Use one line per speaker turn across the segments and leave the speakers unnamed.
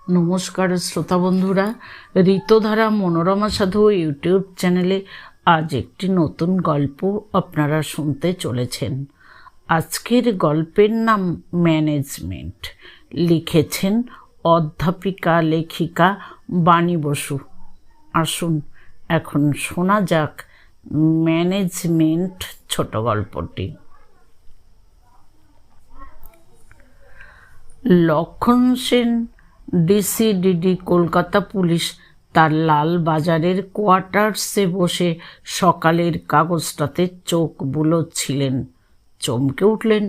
নমস্কার শ্রোতা বন্ধুরা, ঋতধারা মনোরমা সাধু ইউটিউব চ্যানেলে আজ একটি নতুন গল্প আপনারা শুনতে চলেছেন। আজকের গল্পের নাম ম্যানেজমেন্ট। লিখেছেন অধ্যাপিকা লেখিকা বাণী বসু। আসুন এখন শোনা যাক ম্যানেজমেন্ট ছোট গল্পটি। লক্ষণ সেন, ডিসিডিডি কলকাতা পুলিশ, তার লাল বাজারের কোয়ার্টার্সে বসে সকালের কাগজটাতে চোখ বুলোচ্ছিলেন। চমকে উঠলেন।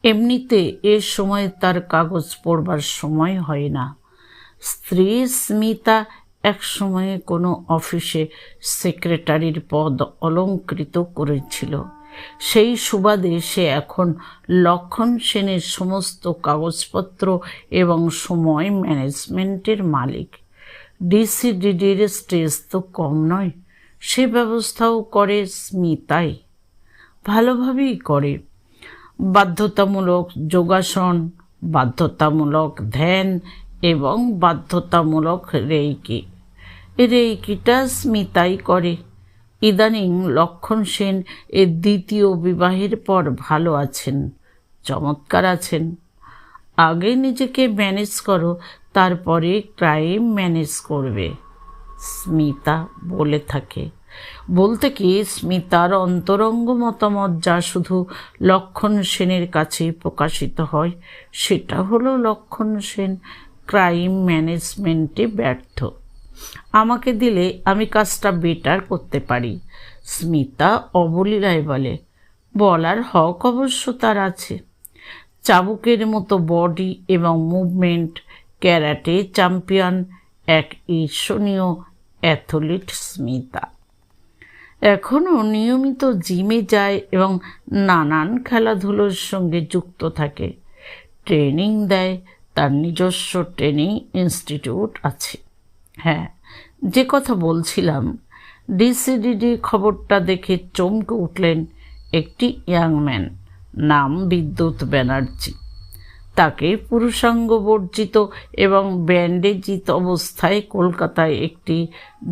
এমনিতে এ সময় তার কাগজ পড়বার সময় হয় না। স্ত্রী স্মিতা এক সময়ে কোনো অফিসে সেক্রেটারির পদ অলঙ্কৃত করেছিল। সেই সুবাদে সে এখন লক্ষণ সেনের সমস্ত কাগজপত্র এবং সময় ম্যানেজমেন্টের মালিক। ডিসিডিডির স্টেজ তো কম নয়, সে ব্যবস্থাও করে স্মিতাই। ভালোভাবেই করে। বাধ্যতামূলক যোগাসন, বাধ্যতামূলক ধ্যান এবং বাধ্যতামূলক রেইকিটা স্মিতাই করে। ইদানিং লক্ষণ সেন এর দ্বিতীয় বিবাহের পর ভালো আছেন, চমৎকার আছেন। আগে নিজেকে ম্যানেজ করো, তারপরে ক্রাইম ম্যানেজ করবে, স্মিতা বলে থাকে। বলতে কি, স্মিতার অন্তরঙ্গ মতামত যা শুধু লক্ষণ সেনের কাছেই প্রকাশিত হয়, সেটা হলো লক্ষণ সেন ক্রাইম ম্যানেজমেন্টে ব্যর্থ। আমাকে দিলে আমি কাজটা বেটার করতে পারি, স্মিতা অবলীলায় বলে। বলার হক অবশ্য তার আছে। চাবুকের মতো বডি এবং মুভমেন্ট, ক্যারাটে চ্যাম্পিয়ন, এক ঈর্ষণীয় অ্যাথলিট স্মিতা। এখনও নিয়মিত জিমে যায় এবং নানান খেলাধুলোর সঙ্গে যুক্ত থাকে। ট্রেনিং দেয়, তার নিজস্ব ট্রেনিং ইনস্টিটিউট আছে। হ্যাঁ, যে কথা বলছিলাম, ডিসিডিডি খবরটা দেখে চমকে উঠলেন একটি ইয়াংম্যান, নাম বিদ্যুৎ ব্যানার্জি। তাকে পুরুষাঙ্গ বর্জিত এবং ব্যান্ডেজিত অবস্থায় কলকাতায় একটি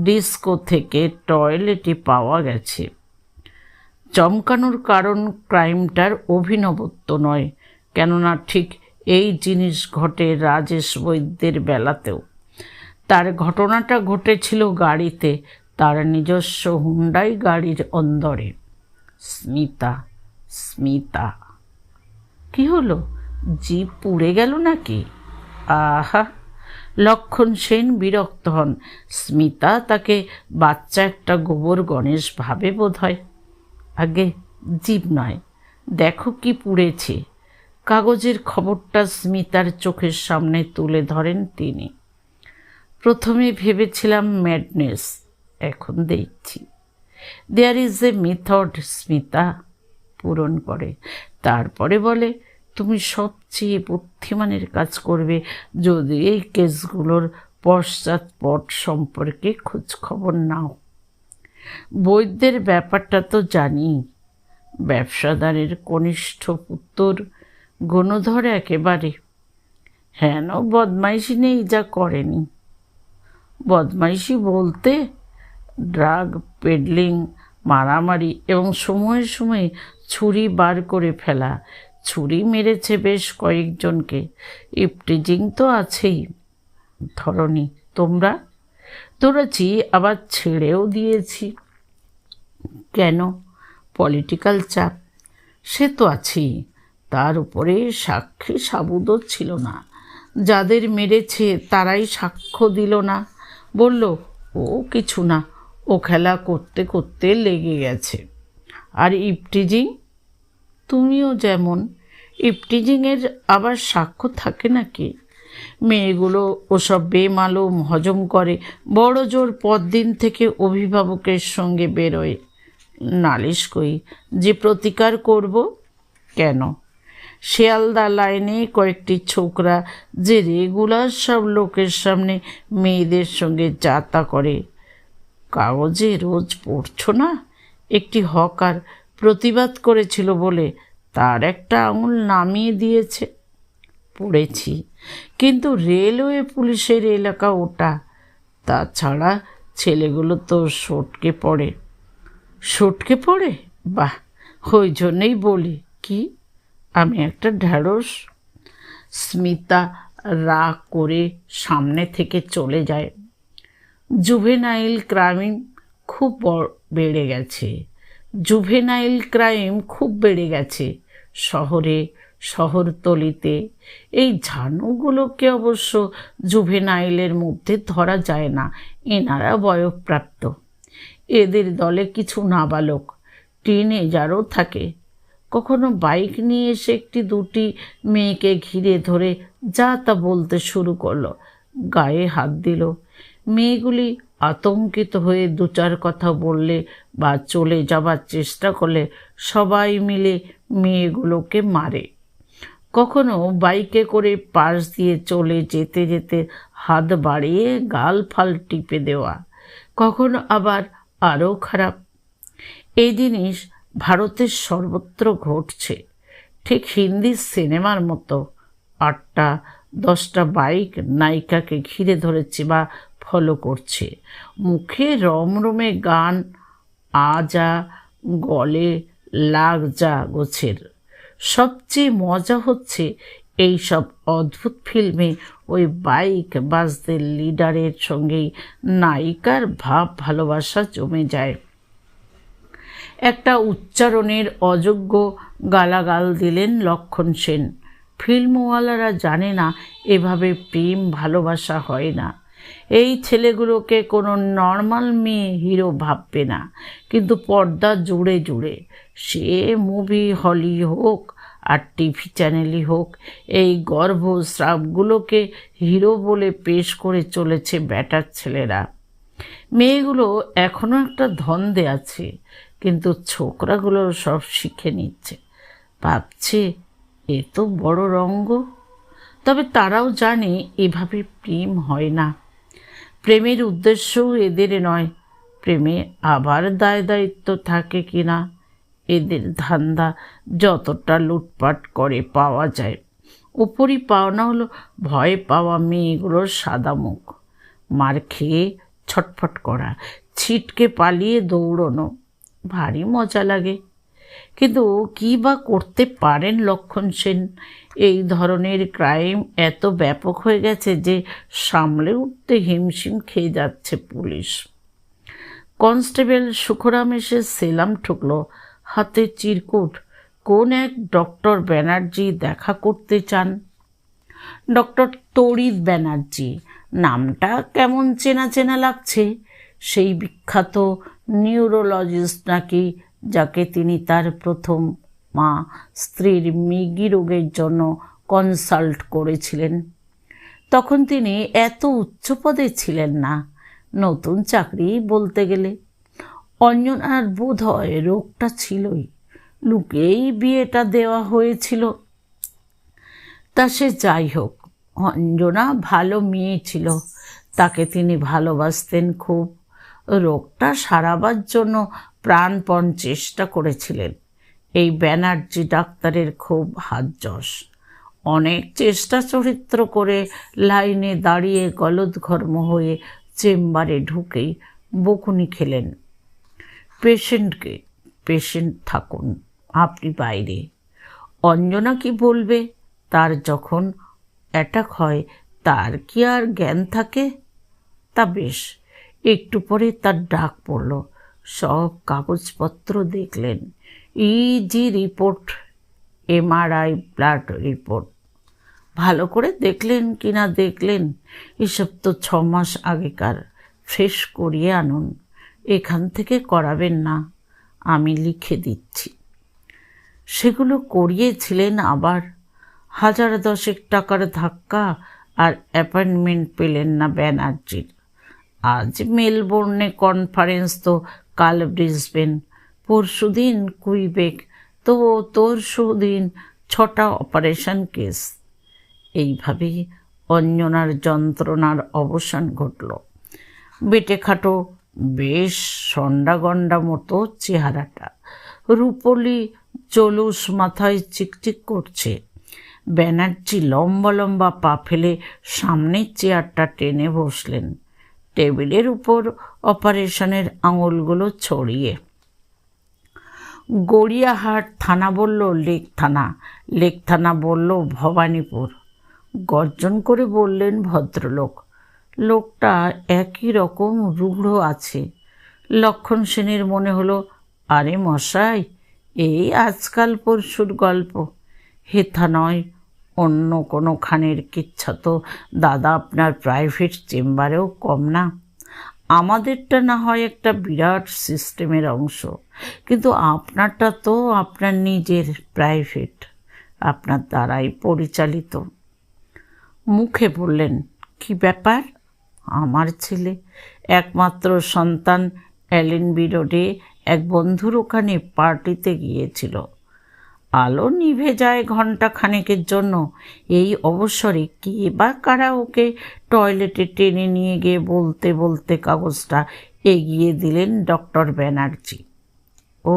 ডিস্কো থেকে টয়লেটে পাওয়া গেছে। চমকানোর কারণ ক্রাইমটার অভিনবত্ব নয়, কেননা ঠিক এই জিনিস ঘটে রাজেশ বৈদ্যের বেলাতেও। তার ঘটনাটা ঘটেছিল গাড়িতে, তার নিজস্ব হুন্ডাই গাড়ির অন্দরে। স্মিতা কি হলো? জিভ পুড়ে গেল নাকি? আহা! লক্ষণ সেন বিরক্ত হন। স্মিতা তাকে বাচ্চা একটা গোবর গণেশ ভাবে বোধ হয়। আগে জিভ নয়, দেখো কি পুড়েছে। কাগজের খবরটা স্মিতার চোখের সামনে তুলে ধরেন তিনি। প্রথমে ভেবেছিলাম ম্যাডনেস, এখন দেখছি there is a method. Smita পূরণ করে, তারপরে বলে, তুমি সবচেয়ে বুদ্ধিমানের কাজ করবে যদি এই কেসগুলোর পশ্চাৎপট সম্পর্কে খোঁজ খবর নাও। বৈদ্যের ব্যাপারটা তো জানি, ব্যবসাদারের কনিষ্ঠ পুত্র, গণধর একেবারে। হেন বদমাইশি নেই যা করেনি। বদমাইশি বলতে ড্রাগ পেডলিং, মারামারি এবং সময়ে সময়ে ছুরি বার করে ফেলা। ছুরি মেরেছে বেশ কয়েকজনকে। ইপটিজিং তো আছেই। ধরনি তোমরা? ধরেছি, আবার ছেড়েও দিয়েছি। কেন? পলিটিক্যাল চাপ সে তো আছেই, তার উপরে সাক্ষী সাবুদও ছিল না। যাদের মেরেছে তারাই সাক্ষ্য দিল না, বলল ও কিছু না, ও খেলা করতে করতে লেগে গেছে। আর ইপটিজিং, তুমিও যেমন। ইপটিজিংয়ের আবার সাক্ষ্য থাকে নাকি? মেয়েগুলো ওসব বেমালুম হজম করে, বড় জোর পরদিন থেকে অভিভাবকের সঙ্গে বেরোয়। নালিশ কই যে প্রতিকার করব? কেন? শিয়ালদা লাইনে কয়েকটি ছোকরা যে রেগুলার সব লোকের সামনে মেয়েদের সঙ্গে যাতা করে, কাগজে রোজ পড়ছ না? একটি হকার প্রতিবাদ করেছিল বলে তার একটা আঙুল নামিয়ে দিয়েছে। পড়েছি, কিন্তু রেলওয়ে পুলিশের এলাকা ওটা, তাছাড়া ছেলেগুলো তো সটকে পড়ে। বাহ, ওই জন্যেই বলি কি আমি একটা ঢ্যাঁড়স। স্মিতা রাগ করে সামনে থেকে চলে যায়। জুভেনাইল ক্রাইম খুব বেড়ে গেছে শহরতলিতে। এই ঝানুগুলোকে অবশ্য জুভেনাইলের মধ্যে ধরা যায় না, এনারা বয়ঃপ্রাপ্ত। এদের দলে কিছু নাবালক টিনেজারও থাকে। কখনো বাইক নিয়ে এসে একটি দুটি মেয়েকে ঘিরে ধরে যা তা বলতে শুরু করলো, গায়ে হাত দিল। মেয়েগুলি আতঙ্কিত হয়ে দু চার কথা বললে বা চলে যাবার চেষ্টা করলে সবাই মিলে মেয়েগুলোকে মারে। কখনো বাইকে করে পাশ দিয়ে চলে যেতে যেতে হাত বাড়িয়ে গাল ফাল টিপে দেওয়া। কখনো আবার আরও খারাপ। এই জিনিস ভারতের সর্বত্র ঘটছে, ঠিক হিন্দি সিনেমার মতো। 8-10টা বাইক নায়িকাকে ঘিরে ধরেছে বা ফলো করছে। মুখে রমরমে গান, আজা গলে লাগ যা গোছের। সবচেয়ে মজা হচ্ছে এই সব অদ্ভুত ফিল্মে ওই বাইক বাসদের লিডারের সঙ্গেই নায়িকার ভাব ভালোবাসা জমে যায়। একটা উচ্চারণের অযোগ্য গালাগাল দিলেন লক্ষণ সেন। ফিল্মওয়ালারা জানে না এভাবে প্রেম ভালোবাসা হয় না। এই ছেলেগুলোকে কোনো নর্মাল মেয়ে হিরো ভাববে না, কিন্তু পর্দা জুড়ে জুড়ে, সে মুভি হলই হোক আর টিভি চ্যানেলই হোক, এই গর্ভস্রাবগুলোকে হিরো বলে পেশ করে চলেছে ব্যাটার ছেলেরা। মেয়েগুলো এখনও একটা ধন্দে আছে, কিন্তু ছোকরাগুলো সব শিখে নিচ্ছে, ভাবছে এ তো বড় রঙ্গ। তবে তারাও জানে এভাবে প্রেম হয় না। প্রেমের উদ্দেশ্যও এদের নয়। প্রেমে আবার দায় দায়িত্ব থাকে কিনা। এদের ধান্দা যতটা লুটপাট করে পাওয়া যায়। উপরই পাওনা হলো ভয় পাওয়া মেয়েগুলোর সাদা মুখ, মার খেয়ে ছটফট করা, ছিটকে পালিয়ে দৌড়নো। ভারী মজা লাগে। কিন্তু কী বা করতে পারেন লক্ষণ সেন? এই ধরনের ক্রাইম এত ব্যাপক হয়ে গেছে যে সামলে উঠতে হিমশিম খেয়ে যাচ্ছে পুলিশ। কনস্টেবল সুখরাম এসে সেলাম ঠুকলো, হাতে চিরকুট। কোন এক ডক্টর ব্যানার্জি দেখা করতে চান। ডক্টর তড়িৎ ব্যানার্জি, নামটা কেমন চেনা চেনা লাগছে। সেই বিখ্যাত নিউরোলজিস্ট নাকি, যাকে তিনি তার প্রথম স্ত্রীর মৃগী রোগের জন্য কনসাল্ট করেছিলেন। তখন তিনি এত উচ্চ পদে ছিলেন না, নতুন চাকরি বলতে গেলে। অঞ্জনার বোধ হয় রোগটা ছিলই, লুকেই বিয়েটা দেওয়া হয়েছিল। তা সে যাই হোক, অঞ্জনা ভালো মেয়ে ছিল, তাকে তিনি ভালোবাসতেন খুব। রোগটা সারাবার জন্য প্রাণপণ চেষ্টা করেছিলেন। এই ব্যানার্জি ডাক্তারের খুব হাতযশ। অনেক চেষ্টা চরিত্র করে লাইনে দাঁড়িয়ে গলদঘর্ম হয়ে চেম্বারে ঢুকেই বকুনি খেলেন, পেশেন্ট থাকুন, আপনি বাইরে। অঞ্জনা কি বলবে? তার যখন অ্যাটাক হয় তার কি আর জ্ঞান থাকে? তা বেশ, একটু পরে তার ডাক পড়ল। সব কাগজপত্র দেখলেন, easy report, MRI, blood report. ভালো করে দেখলেন কি না দেখলেন, এসব তো 6 মাস আগেকার, ফ্রেশ করিয়ে আনুন। এখান থেকে করাবেন না, আমি লিখে দিচ্ছি। সেগুলো করিয়েছিলেন আবার। 1010 টাকার ধাক্কা, আর অ্যাপয়েন্টমেন্ট পেলেন না ব্যানার্জির। আজ মেলবোর্নে কনফারেন্স, তো কাল ব্রিসবেন, পরশুদিন কুইবেক, তো তরশুদিন 6টা অপারেশন কেস। এইভাবেই অঞ্জনার যন্ত্রণার অবসান ঘটল। বেটে খাটো, বেশ সন্ডাগন্ডা মতো চেহারাটা, রূপলি জলুস মাথায় চিকচিক করছে। ব্যানার্জি লম্বা লম্বা পা ফেলে সামনের চেয়ারটা টেনে বসলেন, টেবিলের উপর অপারেশনের আঙুলগুলো ছড়িয়ে। গড়িয়াহাট থানা বলল লেক থানা, লেক থানা বলল ভবানীপুর। গর্জন করে বললেন ভদ্রলোক। লোকটা একই রকম রূঢ় আছে। লক্ষণ সেনের মনে হলো, আরে মশাই, এই আজকাল পরশুর গল্প, হেথা নয় অন্য কোনো খানের কিচ্ছা তো দাদা আপনার প্রাইভেট চেম্বারেও কম না। আমাদেরটা না হয় একটা বিরাট সিস্টেমের অংশ, কিন্তু আপনারটা তো আপনার নিজের প্রাইভেট, আপনার দ্বারাই পরিচালিত। মুখে বললেন, কি ব্যাপার? আমার ছেলে, একমাত্র সন্তান, এলএনবি রোডে এক বন্ধুর ওখানে পার্টিতে গিয়েছিল। আলো নিভে যায় ঘণ্টা খানেকের জন্য। এই অবসরে কে বা কারা ওকে টয়লেটে টেনে নিয়ে গিয়ে বলতে বলতে কাগজটা এগিয়ে দিলেন ডক্টর ব্যানার্জি। ও,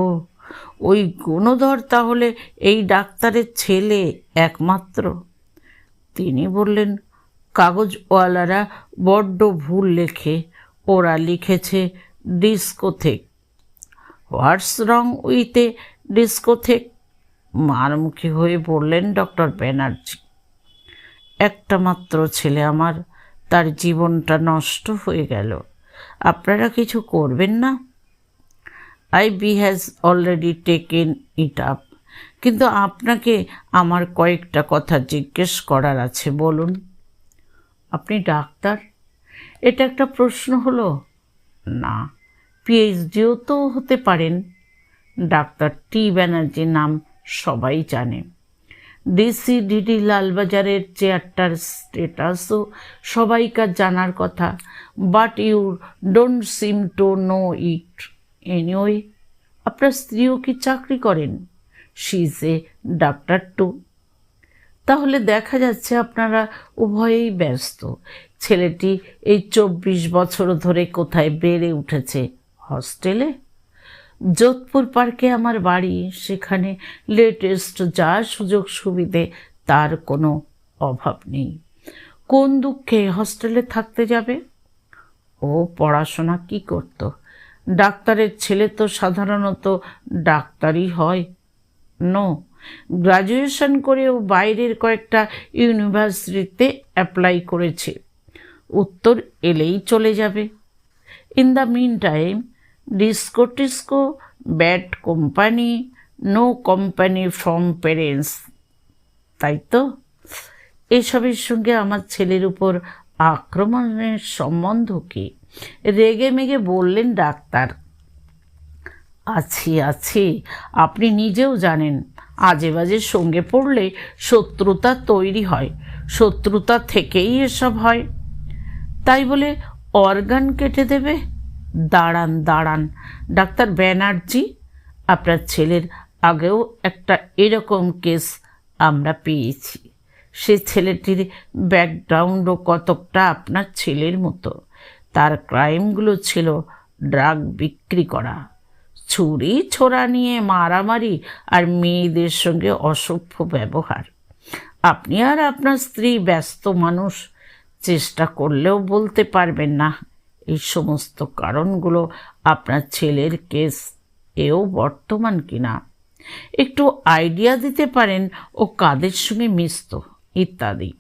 ওই গুণধর তাহলে এই ডাক্তারের ছেলে একমাত্র? তিনি বললেন, কাগজওয়ালারা বড্ড ভুল লেখে। ওরা লিখেছে discotheque. What's wrong with a discotheque? মারমুখী হয়ে বললেন ডক্টর ব্যানার্জি। একটা মাত্র ছেলে আমার, তার জীবনটা নষ্ট হয়ে গেল। আপনারা কিছু করবেন না? IB has already taken it up. কিন্তু আপনাকে আমার কয়েকটা কথা জিজ্ঞেস করার আছে, বলুন। আপনি ডাক্তার? এটা একটা প্রশ্ন হলো? না, পিএইচডিও তো হতে পারেন। ডাক্তার টি ব্যানার্জির নাম সবাই জানে। ডিসিডিডি লালবাজারের চেয়ারটার স্টেটাসও সবাইকার জানার কথা, but you don't seem to know it anyway. আপনার স্ত্রীও কি চাকরি করেন? She is a doctor too. তাহলে দেখা যাচ্ছে আপনারা উভয়েই ব্যস্ত। ছেলেটি এই 24 বছর ধরে কোথায় বেড়ে উঠেছে? হস্টেলে। যোধপুর পার্কে আমার বাড়ি, সেখানে লেটেস্ট যা সুযোগ সুবিধে তার কোনো অভাব নেই। কোন দুঃখে হস্টেলে থাকতে যাবে? ও পড়াশোনা কি করত? ডাক্তারের ছেলে তো সাধারণত ডাক্তারই হয়। নো, গ্রাজুয়েশন করেও বাইরের কয়েকটা ইউনিভার্সিটিতে অ্যাপ্লাই করেছে। উত্তর এলেই চলে যাবে। In the meantime, disco tisco, bad company, no company from parents, তাই তো? এসবের সঙ্গে আমার ছেলের উপর আক্রমণের সম্বন্ধ কি? রেগে মেগে বললেন ডাক্তার। আছি, আপনি নিজেও জানেন, আজে বাজে সঙ্গে পড়লে শত্রুতা তৈরি হয়, শত্রুতা থেকেই এসব হয়। তাই বলে অর্গান কেটে দেবে? দাঁড়ান ডাক্তার ব্যানার্জি, আপনার ছেলের আগেও একটা এরকম কেস আমরা পেয়েছি। সে ছেলেটির ব্যাকগ্রাউন্ডও কতকটা আপনার ছেলের মতো। তার ক্রাইমগুলো ছিল ড্রাগ বিক্রি করা, ছুরি ছোরা নিয়ে মারামারি, আর মেয়েদের সঙ্গে অসভ্য ব্যবহার। আপনি আর আপনার স্ত্রী ব্যস্ত মানুষ, চেষ্টা করলেও বলতে পারবেন না এই সমস্ত কারণগুলো আপনার ছেলের কেস এও বর্তমান কিনা। একটু আইডিয়া দিতে পারেন ও কাদের সঙ্গে মিশত ইত্যাদি।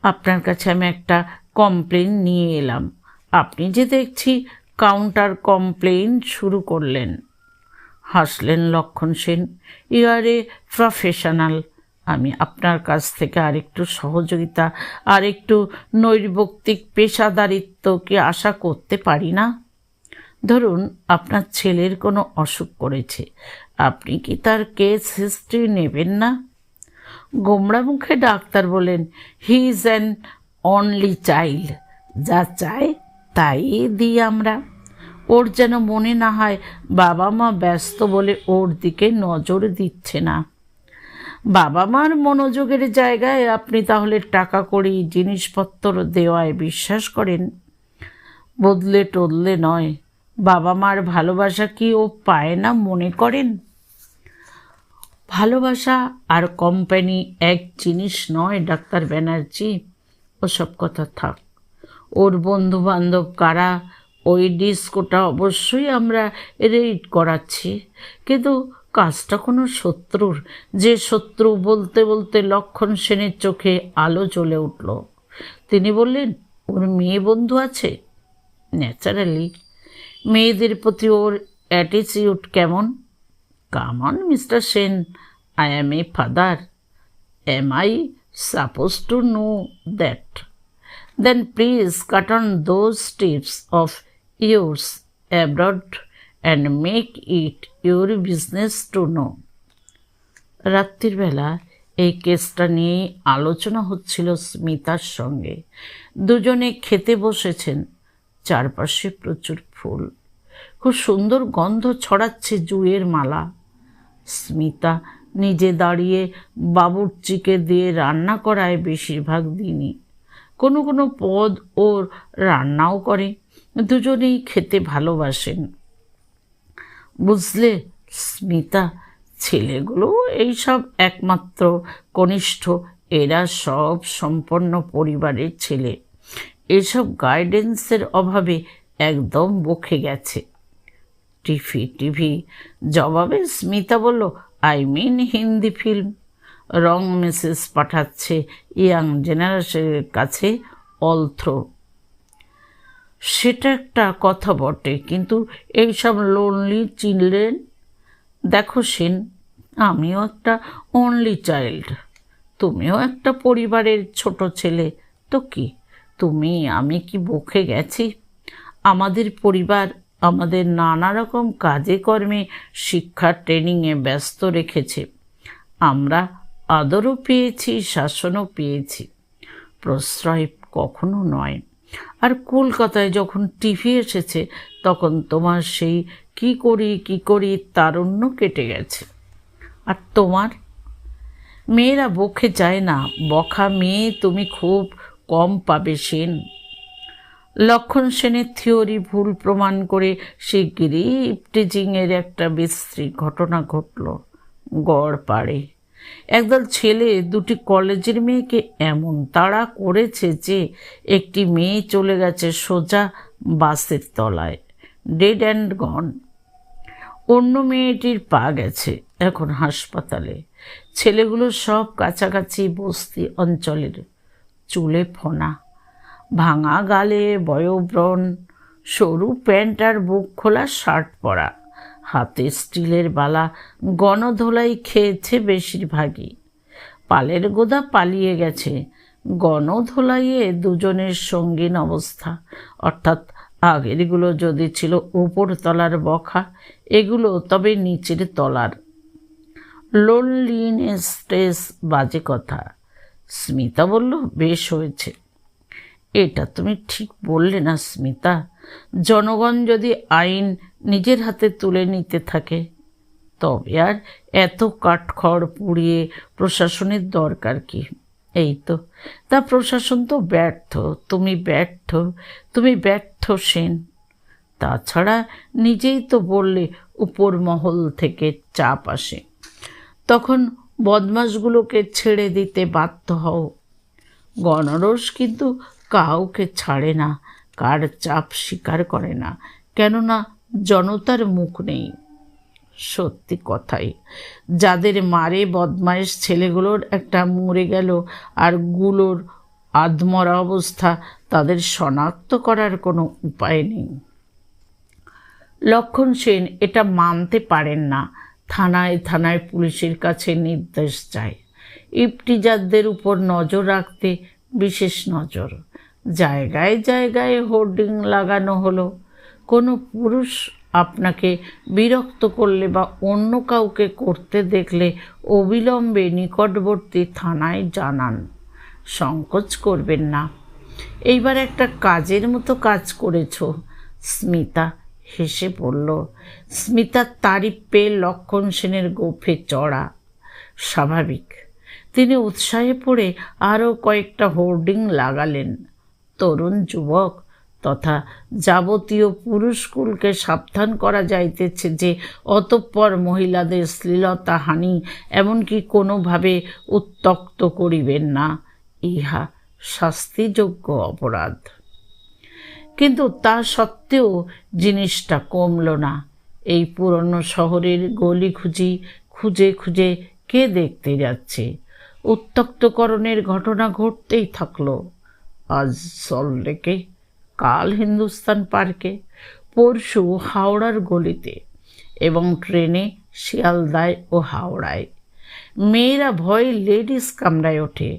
আপনার কাছে আমি একটা কমপ্লেন নিয়ে এলাম। আপনি যে দেখছি কাউন্টার কমপ্লেন শুরু করলেন। হাসলেন Lakshman Sen. You are a professional. আমি আপনার কাছ থেকে আরেকটু সহযোগিতা, আরেকটু নৈর্ব্যক্তিক পেশাদারিত্ব কি আশা করতে পারি না? ধরুন আপনার ছেলের কোনো অসুখ করেছে, আপনি কি তার কেস হিস্ট্রি নেবেন না? গোমড়া মুখে ডাক্তার বলেন, he is an only child. যা চায় তাই দিই আমরা। ওর যেন মনে না হয় বাবা মা ব্যস্ত বলে ওর দিকে নজর দিচ্ছে না। বাবা মার মনোযোগের জায়গায় আপনি তাহলে টাকা কড়ি জিনিসপত্র দেওয়ায় বিশ্বাস করেন, বদলে টদলে নয়। বাবা মার ভালোবাসা কি ও পায় না মনে করেন? ভালোবাসা আর কোম্পানি এক জিনিস নয় ডাক্তার ব্যানার্জি। ওসব কথা থাক। ওর বন্ধু বান্ধব কারা, ওই ডিস্কোটা অবশ্যই আমরা রেড করাচ্ছি, কিন্তু কাজটা কোনো শত্রুর। যে শত্রু বলতে বলতে লক্ষণ সেনের চোখে আলো জ্বলে উঠল। তিনি বললেন, ওর মেয়ে বন্ধু আছে? ন্যাচারালি। মেয়েদের প্রতি ওর অ্যাটিচিউড কেমন? Come on mister Sen, I am a father. Am I supposed to know that? Then please cut on those tips of yours abroad and make it your business to know. রাত্রির বেলা এই কেসটা নিয়েই আলোচনা হচ্ছিল স্মিতার সঙ্গে। দুজনে খেতে বসেছেন। চারপাশে প্রচুর ফুল, খুব সুন্দর গন্ধ ছড়াচ্ছে জুঁয়ের মালা। স্মিতা নিজে দাঁড়িয়ে বাবুর্চিকে দিয়ে রান্না করায় বেশিরভাগ দিনই। কোনো কোনো পদ ওর রান্নাও করে। দুজনেই খেতে ভালোবাসেন। বুঝলে স্মিতা, ছেলেগুলো এইসব একমাত্র কনিষ্ঠ, এরা সব সম্পন্ন পরিবারের ছেলে। এসব গাইডেন্সের অভাবে একদম বকে গেছে। টিভি জবাবে স্মিতা বলল, I mean Hindi film. Wrong message পাঠাচ্ছে ইয়াং জেনারেশনের কাছে অলথ্রো। সেটা একটা কথা বটে, কিন্তু এইসব লোনলি চিলড্রেন। দেখো সেন, আমিও একটা অনলি চাইল্ড, তুমিও একটা পরিবারের ছোট ছেলে। তো কি, তুমি আমি কি বকে গেছি? আমাদের পরিবার আমাদের নানা রকম কাজে কর্মে, শিক্ষা ট্রেনিংয়ে ব্যস্ত রেখেছে। আমরা আদরও পেয়েছি, শাসনও পেয়েছি, প্রশ্রয় কখনো নয়। আর কলকাতায় যখন টিভি এসেছে তখন তোমার সেই কি করি তারুণ্য কেটে গেছে। আর তোমার মেয়েরা বকে যায় না, বকা মেয়ে তুমি খুব কম পাবে সেন। লক্ষণ সেনের থিওরি ভুল প্রমাণ করে শিগগিরই ইপটিজিংয়ের একটা বিশ্রী ঘটনা ঘটল গড়পাড়ে। একদল ছেলে দুটি কলেজের মেয়েকে এমন তাড়া করেছে যে একটি মেয়ে চলে গেছে সোজা বাসের তলায়, ডেড অ্যান্ড গন। অন্য মেয়েটির পা গেছে এখন হাসপাতালে। ছেলেগুলো সব কাছাকাছি বস্তি অঞ্চলের। চুলে ফোনা, ভাঙা গালে বয়োব্রণ, সরু প্যান্ট আর বুক খোলা শার্ট পরা, হাতে স্টিলের বালা। গণধোলাই খেয়েছে বেশিরভাগই। পালের গোদা পালিয়ে গেছে। গণধোলাইয়ে দুজনের সঙ্গীন অবস্থা, অর্থাৎ আগেরগুলো যদি ছিল উপর তলার বখা, এগুলো তবে নিচের তলার। লোনলিনেস স্ট্রেস, বাজে কথা। স্মিতা বলল, বেশ হয়েছে। এটা তুমি ঠিক বললে না স্মিতা? জনগণ যদি আইন নিজের হাতে তুলে নিতে থাকে তবে আর এত কাঠখড় পুড়িয়ে প্রশাসনের দরকার কি? এই তো, তা প্রশাসন তো ব্যর্থ, তুমি ব্যর্থ সেন। তাছাড়া নিজেই তো বললে উপর মহল থেকে চাপ আসে, তখন বদমাশগুলোকে ছেড়ে দিতে বাধ্য হও। গণরোষ কিন্তু কাউকে ছাড়ে না, কার চাপ স্বীকার করে না, কেননা জনতার মুখ নেই। সত্যি কথাই, যাদের মারে বদমাইশ ছেলেগুলোর একটা মরে গেল, আর গুলোর আধমরা অবস্থা, তাদের শনাক্ত করার কোনো উপায় নেই। লক্ষণ সেন এটা মানতে পারেন না। থানায় থানায় পুলিশের কাছে নির্দেশ চায়। ইপটিজারদের উপর নজর রাখতে বিশেষ নজর। জায়গায় জায়গায় হোর্ডিং লাগানো হলো। কোনো পুরুষ আপনাকে বিরক্ত করলে বা অন্য কাউকে করতে দেখলে অবিলম্বে নিকটবর্তী থানায় জানান, সংকোচ করবেন না। এইবার একটা কাজের মতো কাজ করেছ। স্মিতা হেসে পড়ল। স্মিতার তারিফ পেয়ে লক্ষণ সেনের গোফে চড়া। স্বাভাবিক। তিনি উৎসাহে পড়ে আরও কয়েকটা হোর্ডিং লাগালেন। তরুণ যুবক, তথা যাবতীয় পুরুষকুলকে সাবধান করা যাইতেছে যে অতঃপর মহিলাদের শ্লীলতাহানি এমনকি কোনোভাবে উত্ত্যক্ত করিবেন না, ইহা শাস্তিযোগ্য অপরাধ। কিন্তু তা সত্ত্বেও জিনিসটা কমল না। এই পুরনো শহরের গলি খুঁজে খুঁজে কে দেখতে যাচ্ছে? উত্ত্যক্তকরণের ঘটনা ঘটতেই থাকলো। আজ সল্টলেকে, কাল হিন্দুস্তান পার্কে, পরশু হাওড়ার গলিতে এবং ট্রেনে শিয়ালদায় ও হাওড়ায়। মেয়েরা ভয়ে লেডিস কামরায় ওঠে,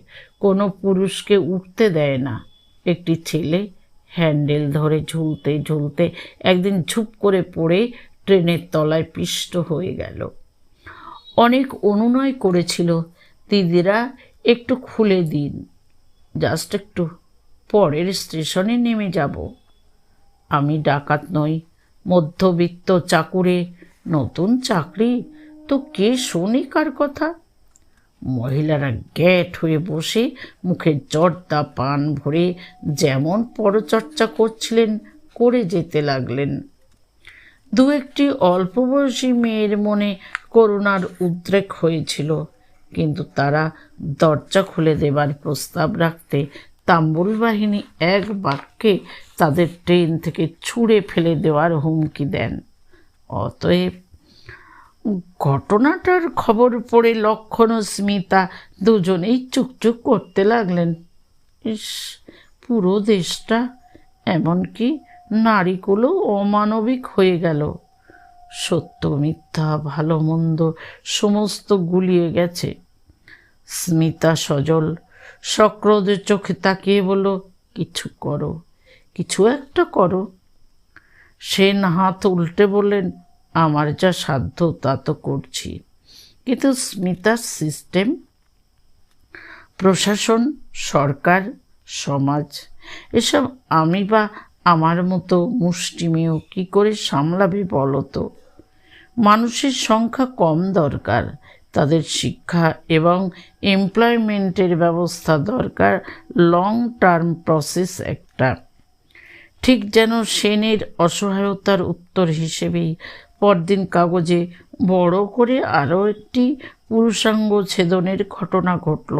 কোনো পুরুষকে উঠতে দেয় না। একটি ছেলে হ্যান্ডেল ধরে ঝুলতে ঝুলতে একদিন ঝুপ করে পড়ে ট্রেনের তলায় পিষ্ট হয়ে গেল। অনেক অনুনয় করেছিল, দিদিরা একটু খুলে দিন, জাস্ট একটু, পরের স্টেশনে নেমে যাব। আমি ডাকাত নই, মধ্যবিত্ত চাকুরে, নতুন চাকরি, তো কে শোনে কার কথা? মহিলারা গ্যাট হয়ে বসে মুখে জর্দা পান ভরে যেমন পরচর্চা করছিলেন করে যেতে লাগলেন। দু একটি অল্প বয়সী মেয়ের মনে করুণার উদ্রেক হয়েছিল, কিন্তু তারা দরজা খুলে দেবার প্রস্তাব রাখতে তাম্বুল বাহিনী এক বাক্যে তাদের ট্রেন থেকে ছুঁড়ে ফেলে দেওয়ার হুমকি দেন। অতএব ঘটনাটার খবর পড়ে লক্ষণ ও স্মিতা দুজনেই চুকচুক করতে লাগলেন। ইস, পুরো দেশটা, এমনকি নারীকুলো অমানবিক হয়ে গেল। সত্য মিথ্যা ভালো মন্দ সমস্ত গুলিয়ে গেছে। স্মিতা সজল সক্রোধের চোখে তাকিয়ে বলল, কিছু করো, কিছু একটা করো। সেন হাত উল্টে বললেন, আমার যা সাধ্য তা তো করছি, কিন্তু স্মিতার সিস্টেম, প্রশাসন, সরকার, সমাজ, এসব আমি বা আমার মতো মুষ্টিমেয় কী করে সামলাবে বলো তো? মানুষের সংখ্যা কম দরকার, তাদের শিক্ষা এবং এমপ্লয়মেন্টের ব্যবস্থা দরকার, লং টার্ম প্রসেস একটা। ঠিক যেন সেনের অসহায়তার উত্তর হিসেবেই পরদিন কাগজে বড় করে আরও একটি পুরুষাঙ্গ ছেদনের ঘটনা ঘটল,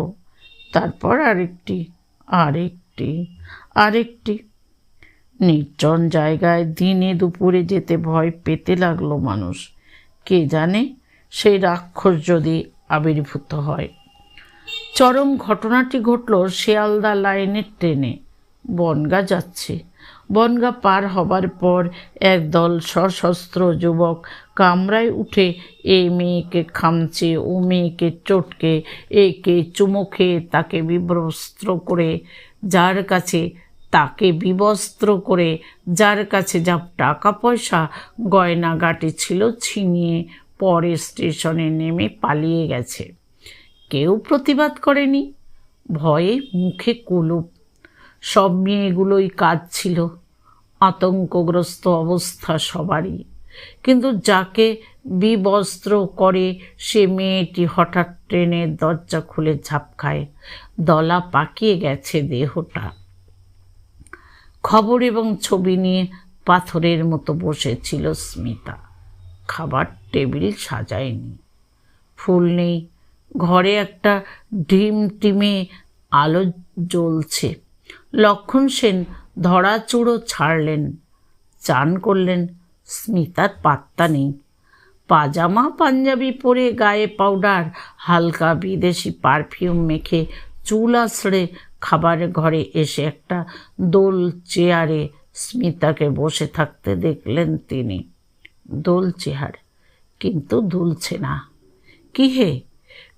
তারপর আরেকটি, আরেকটি, আরেকটি। নির্জন জায়গায় দিনে দুপুরে যেতে ভয় পেতে লাগলো মানুষ। কে জানে সেই রাক্ষস যদি আবির্ভূত হয়। চরম ঘটনাটি ঘটল শিয়ালদা লাইনের ট্রেনে। বনগাঁ যাচ্ছে। বনগাঁ পার হবার পর একদল সশস্ত্র যুবক কামরায় উঠে এ মেয়েকে খামচে, ও মেয়েকে চটকে, একে চুমো খেয়ে তাকে বিবস্ত্র করে, যার কাছে তাকে বিবস্ত্র করে, যার কাছে যা টাকা পয়সা গয়নাগাটি ছিল ছিনিয়ে পরের স্টেশনে নেমে পালিয়ে গেছে। কেউ প্রতিবাদ করেনি, ভয়ে মুখে কুলুপ। সব মেয়েগুলোই কাঁদছিল, আতঙ্কগ্রস্ত অবস্থা সবারই। কিন্তু যাকে বিবস্ত্র করে সে মেয়েটি হঠাৎ ট্রেনের দরজা খুলে ঝাঁপ খায়। দলা পাকিয়ে গেছে দেহটা। খবর এবং ছবি নিয়ে পাথরের মতো বসেছিল স্মিতা। খাবার টেবিল সাজায়নি, ফুল নেই, ঘরে একটা ঢিমটিমে আলো জ্বলছে। লক্ষণ সেন ধরাচুড়ো ছাড়লেন, চান করলেন, স্মিতার পাত্তা নেই। পাজামা পাঞ্জাবি পরে, গায়ে পাউডার, হালকা বিদেশি পারফিউম মেখে, চুল আছড়ে খাবার ঘরে এসে একটা দোল চেয়ারে স্মিতাকে বসে থাকতে দেখলেন তিনি। দোল চেয়ার, কিন্তু দুলছে না। কি হে?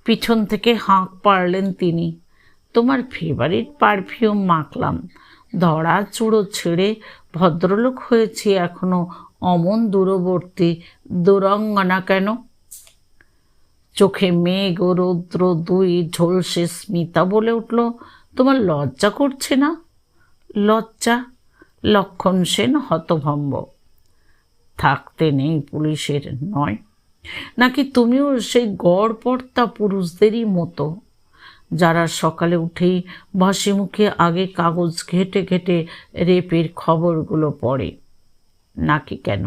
পিছন থেকে হাঁক পারলেন তিনি। তোমার ফেভারিট পারফিউম মাখলাম, ধরা চূড়ো ছেড়ে ভদ্রলোক হয়েছি এখনো অমন দূরবর্তী দুরঙ্গনা কেন? চোখে মেঘ ও রৌদ্র দুই ঝলসে স্মিতা বলে উঠল, তোমার লজ্জা করছে না? লজ্জা? লক্ষণ সেন হতভম্ব। থাকতে নেই পুলিশের নয়? নাকি তুমিও সেই গড়পড়তা পুরুষদেরই মতো? যারা সকালে উঠেই বাসি মুখে আগে কাগজ ঘেঁটে ঘেঁটে রেপের খবরগুলো পড়ে। নাকি কেন?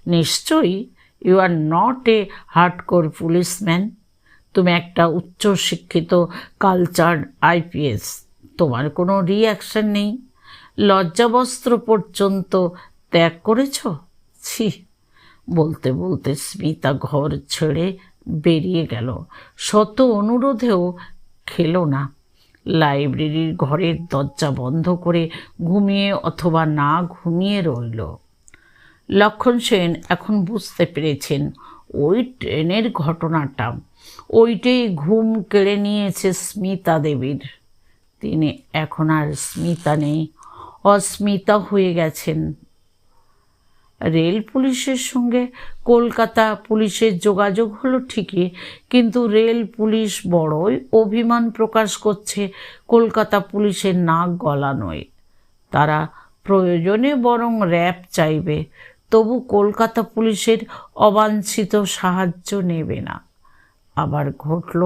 নিশ্চয়ই you are not a hardcore policeman. তুমি একটা উচ্চশিক্ষিত কালচার্ড আইপিএস। তোমার কোনো রিঅ্যাকশন নেই, লজ্জাবস্ত্র পর্যন্ত ত্যাগ করেছ। ছি! বলতে বলতে স্মিতা ঘর ছেড়ে বেরিয়ে গেল। শত অনুরোধেও খেলো না। লাইব্রেরির ঘরের দরজা বন্ধ করে ঘুমিয়ে অথবা না ঘুমিয়ে রইল। লক্ষণ সেন এখন বুঝতে পেরেছেন ওই ট্রেনের ঘটনাটা, ওইটাই ঘুম কেড়ে নিয়েছে স্মিতা দেবীর। তিনি এখন আর স্মিতা নেই, অস্মিতা হয়ে গেছেন। রেল পুলিশের সঙ্গে কলকাতা পুলিশের যোগাযোগ হলো ঠিকই, কিন্তু রেল পুলিশ বড়ই অভিমান প্রকাশ করছে কলকাতা পুলিশের নাক গলানোয়। তারা প্রয়োজনে বরং র্যাব চাইবে, তবু কলকাতা পুলিশের অবাঞ্ছিত সাহায্য নেবে না। আবার ঘটল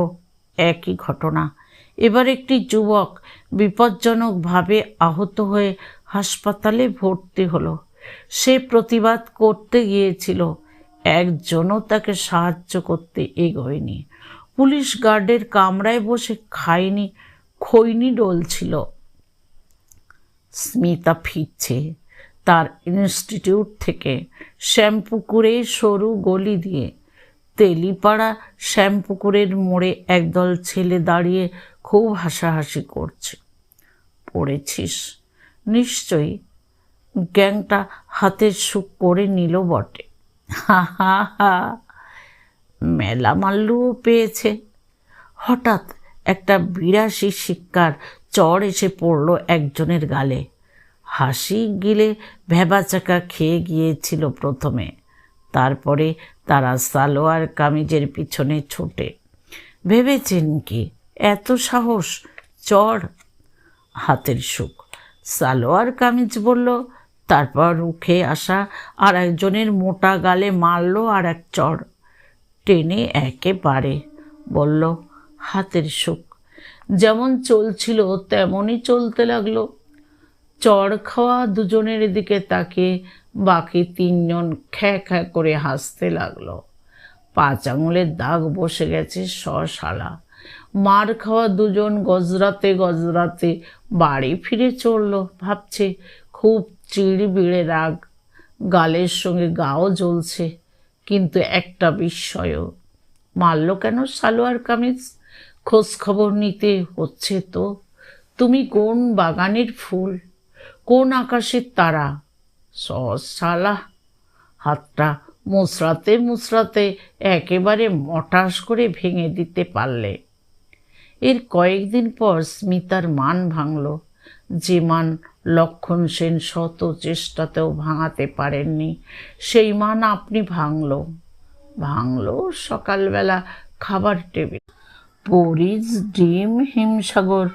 একই ঘটনা। এবার একটি যুবক বিপজ্জনকভাবে আহত হয়ে হাসপাতালে ভর্তি হলো। সে প্রতিবাদ করতে গিয়েছিল, একজনও তাকে সাহায্য করতে এগোয়নি। পুলিশ গার্ডের কামরায় বসে খৈনি ডলছিল। স্মিতা ফিরছে তার ইনস্টিটিউট থেকে, শ্যামপুকুরে সরু গলি দিয়ে। তেলিপাড়া শ্যামপুকুরের মোড়ে একদল ছেলে দাঁড়িয়ে খুব হাসাহাসি করছে। পড়েছিস নিশ্চয়ই। গ্যাংটা হাতের সুখ করে নিল বটে। হা হা হা। মেলা মাল্লুও পেয়েছে। হঠাৎ একটা বিরাশি শিক্ষার চড় এসে পড়ল একজনের গালে। হাসি গিলে ভ্যাবাচাকা খেয়ে গিয়েছিল প্রথমে, তারপরে তারা সালোয়ার কামিজের পিছনে ছোটে। ভেবেছেন কি এত সাহস? চড়! হাতের সুখ সালোয়ার কামিজ বলল, তারপর রুখে আসা আর একজনের মোটা গালে মারল আর এক চড়। টেনে একেবারে বলল, হাতের সুখ। যেমন চলছিল তেমনই চলতে লাগলো। চড় খাওয়া দুজনের দিকে তাকিয়ে বাকি তিনজন খ্যাঁ খ্যাঁ করে হাসতে লাগলো। 5 আঙুলের দাগ বসে গেছে শালা। মার খাওয়া দুজন গজরাতে গজরাতে বাড়ি ফিরে চলল। ভাবছে খুব চিড়বিড়ে রাগ, গালের সঙ্গে গাও জ্বলছে। কিন্তু একটা বিস্ময়ও, মারল কেন সালোয়ার কামিজ? খোঁজ খবর নিতে হচ্ছে তো। তুমি কোন বাগানের ফুল, কোন আকাশের তারা? শালা! হাতটা মুচড়াতে মুচড়াতে একেবারে মটাস করে ভেঙে দিতে পারলে। এর কয়েকদিন পর স্মিতার মান ভাঙল, যে মান লক্ষণ সেন শত চেষ্টাতেও ভাঙাতে পারেননি। সেই মান আপনি ভাঙল সকালবেলা খাবার টেবিল। পরিজ, ডিম, হিমসাগর,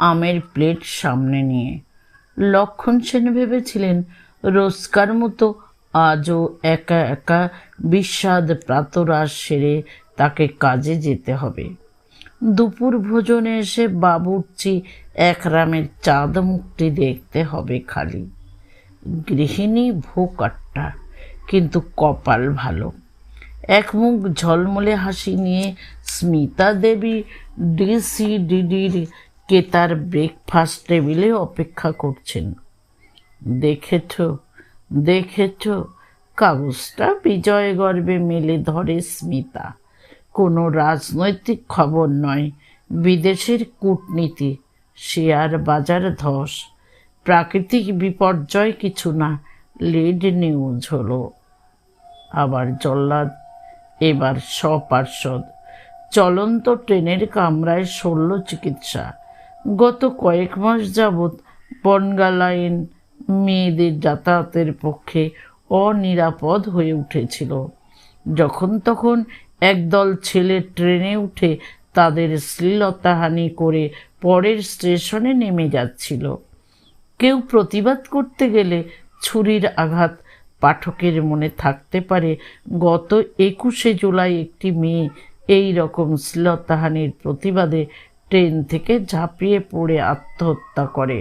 আমের প্লেট সামনে নিয়ে। লক্ষণ সেন ভেবেছিলেন রোজকার মতো আজও একা একা বিস্বাদ প্রাতরাশ সেরে তাকে কাজে যেতে হবে। দুপুর ভোজনে এসে বাবুর্চি একরামের চাঁদ মুখটি দেখতে হবে খালি। গৃহিণী ভোকাট্টা, কিন্তু কপাল ভালো। এক মুখ ঝলমলে হাসি নিয়ে স্মিতা দেবী ডিসিডিডির কেতার ব্রেকফাস্ট টেবিলে অপেক্ষা করছেন। দেখেছ কাগজটা? বিজয় গর্বে মেলে ধরে স্মিতা। কোনো রাজনৈতিক খবর নয়, বিদেশের কূটনীতি, শেয়ার বাজার ধস, প্রাকৃতিক বিপর্যয় কিছু না, লিড নিউজ হলো। আবার জল্লাদ, এবার সপার্ষদ। চলন্ত ট্রেনের কামরায় শল্য চিকিৎসা। গত কয়েক মাস যাবৎ বনগা লাইন মেয়েদের যাতায়াতের পক্ষে অনিরাপদ হয়ে উঠেছিল। যখন তখন একদল ছেলে ট্রেনে উঠে তাদের শ্লীলতাহানি করে পরের স্টেশনে নেমে যাচ্ছিল। কেউ প্রতিবাদ করতে গেলে ছুরির আঘাত। পাঠকের মনে থাকতে পারে গত 21শে জুলাই একটি মেয়ে এই রকম শ্লীলতাহানির প্রতিবাদে ট্রেন থেকে ঝাঁপিয়ে পড়ে আত্মহত্যা করে।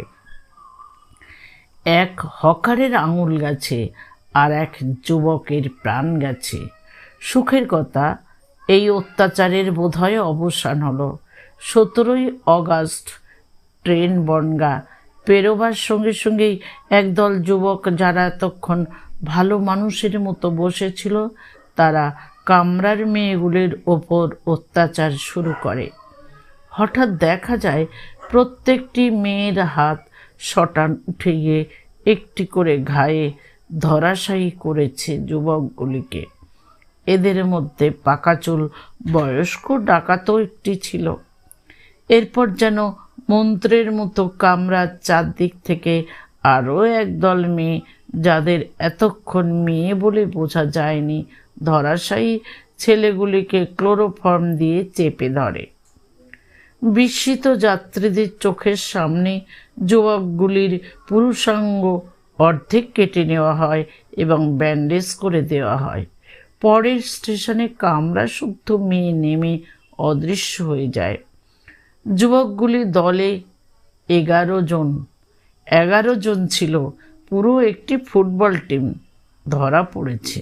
এক হকারের আঙুল গেছে আর এক যুবকের প্রাণ গেছে। সুখের কথা, এই অত্যাচারের বোধহয় অবসান হলো। 17ই অগাস্ট ট্রেন বনগাঁ পেরোবার সঙ্গে সঙ্গেই একদল যুবক, যারা এতক্ষণ ভালো মানুষের মতো বসেছিল, তারা কামরার মেয়েগুলির ওপর অত্যাচার শুরু করে। হঠাৎ দেখা যায় প্রত্যেকটি মেয়ের হাত শটান উঠে গিয়ে একটি করে ঘায়ে ধরাশায়ী করেছে যুবকগুলিকে। এদের মধ্যে পাকাচুল বয়স্ক ডাকাতও একটি ছিল। এরপর যেন মন্ত্রের মতো কামরার চারদিক থেকে আরও একদল মেয়ে, যাদের এতক্ষণ মেয়ে বলে বোঝা যায়নি, ধরাশায়ী ছেলেগুলিকে ক্লোরোফর্ম দিয়ে চেপে ধরে। বিস্মিত যাত্রীদের চোখের সামনে যুবকগুলির পুরুষাঙ্গ অর্ধেক কেটে নেওয়া হয় এবং ব্যান্ডেজ করে দেওয়া হয়। পরের স্টেশনে কামরা শুদ্ধ মেয়ে নেমে অদৃশ্য হয়ে যায়। যুবকগুলি দলে 11 জন ছিল, পুরো একটি ফুটবল টিম ধরা পড়েছে।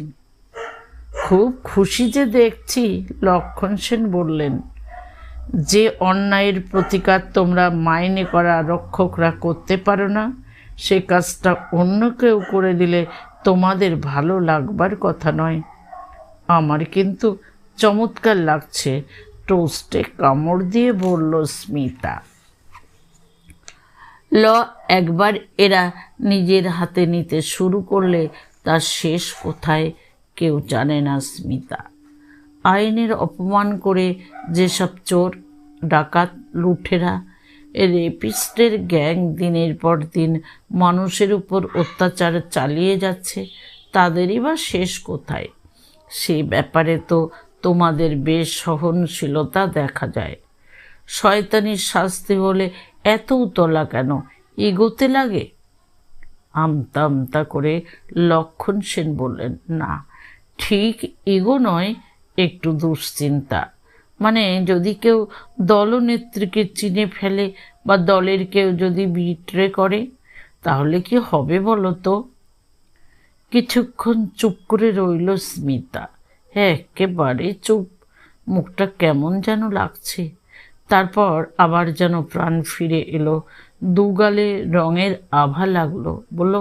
খুব খুশি যে দেখছি, লক্ষণ সেন বললেন। যে অন্যায়ের প্রতিকার তোমরা মাইনে করা রক্ষকরা করতে পারো না, সে কাজটা অন্য কেউ করে দিলে তোমাদের ভালো লাগবার কথা নয়। আমার কিন্তু চমৎকার লাগছে, টোস্টে কামড় দিয়ে বলল স্মিতা। একবার এরা নিজের হাতে নিতে শুরু করলে তার শেষ কোথায় কেউ জানে না স্মিতা। আইনের অপমান করে যেসব চোর, ডাকাত, লুঠেরা, রেপিস্টের গ্যাং দিনের পর দিন মানুষের উপর অত্যাচার চালিয়ে যাচ্ছে, তাদেরই বা শেষ কোথায়? সে ব্যাপারে তো তোমাদের বেশ সহনশীলতা দেখা যায়। শয়তানির শাস্তি হলে এত উতলা কেন, এগোতে লাগে? আমতা আমতা করে লক্ষণ সেন বললেন, না, ঠিক ইগো নয়, একটু দুশ্চিন্তা। মানে যদি কেউ দলনেত্রীকে চিনে ফেলে বা দলের কেউ যদি বিট্রে করে, তাহলে কি হবে বলো তো? কিছুক্ষণ চুপ করে রইল স্মিতা। একেবারে চুপ, মুখটা কেমন যেন লাগছে। তারপর আবার যেন প্রাণ ফিরে এলো, দুগালে রঙের আভা লাগলো। বলল,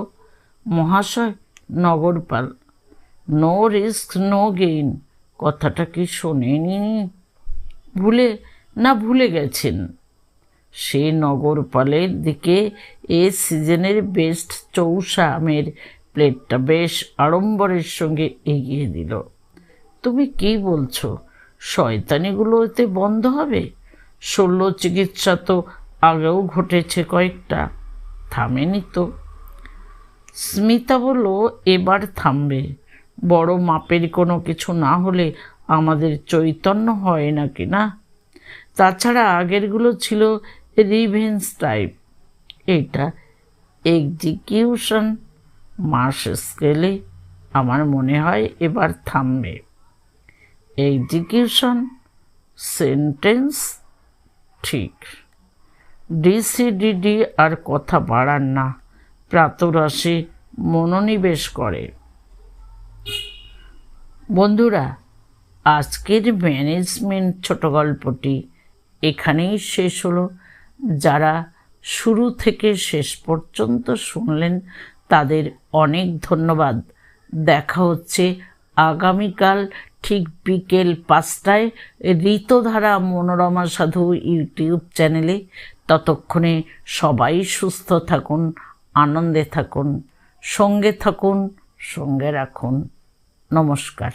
মহাশয়, নগরপাল, নো রিস্ক নো গেইন, কথাটা কি শোনেনি? ভুলে গেছেন? সে নগরপালের দিকে এ সিজনের বেস্ট চৌষা আমের প্লেটটা বেশ আড়ম্বরের সঙ্গে এগিয়ে দিল। তুমি কি বলছো? শয়তানিগুলো এতে বন্ধ হবে? শল্য চিকিৎসা তো আগেও ঘটেছে কয়েকটা, থামেনি তো। স্মিতা বলল, এবার থামবে। বড় মাপের কোনো কিছু না হলে আমাদের চৈতন্য হয় নাকি না? তাছাড়া আগেরগুলো ছিল রিভেঞ্জ টাইপ, এটা এক্সিকিউশন মাস স্কেলে। আমার মনে হয় এবার থামবে। এক্সিকিউশন সেন্টেন্স ঠিক। ডিসিডিডি আর কথা বাড়ান না, প্রাতরাশি মনোনিবেশ করে। বন্ধুরা, আজকের ম্যানেজমেন্ট ছোট গল্পটি এখানেই শেষ হলো। যারা শুরু থেকে শেষ পর্যন্ত শুনলেন তাদের অনেক ধন্যবাদ। দেখা হচ্ছে আগামীকাল ঠিক বিকেল 5টায় ঋতধারা মনোরমা সাধু ইউটিউব চ্যানেলে। ততক্ষণে সবাই সুস্থ থাকুন, আনন্দে থাকুন, সঙ্গে থাকুন, সঙ্গে রাখুন। নমস্কার।